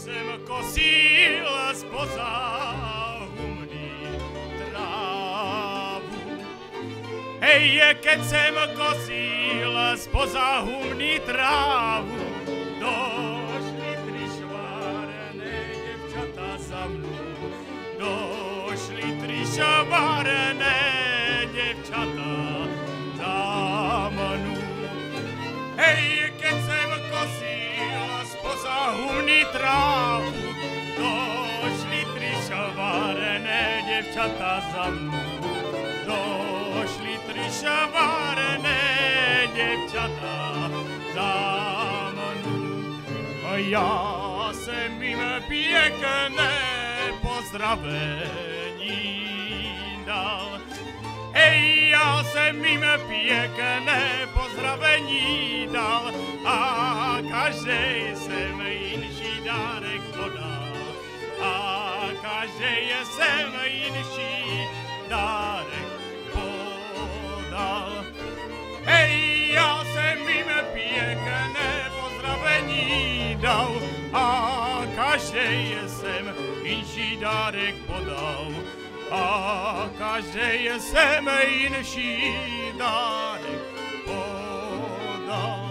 jsem kosil spoza humny trávu. Hej, keď jsem kosil spoza humny trávu, došli tri švárne devčata za mnou. Došli tri švárne devčata za mnou. Hej, keď jsem kosil spoza humny trávu, došli tri švárne devčata za mnou. Došli tri švárne devčata za mnou. A já jsem jim pěkné pozdravení dal. Hej, já jsem jim pěkné pozdravení dal a každej jsem jinší dárek podal. A každej jsem jinší dárek podal. Hej, já jsem jim pěkné pozdravení dal a každej jsem jinší dárek podal. A každej jsem jinší dárek podal.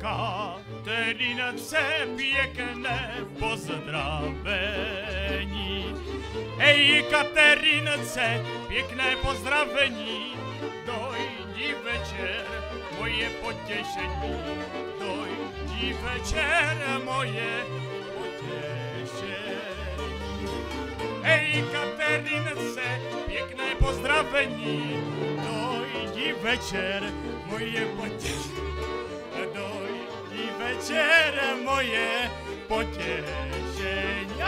Katerince pěkné pozdravení. Hej, Katerince, pěkné pozdravení. Dojdi večer, moje potěšení. Dojdi večer, moje potěšení. Hej, Katerince, pěkné pozdravení. Dojdi večer, moje potěšení. Večer moje potěšení.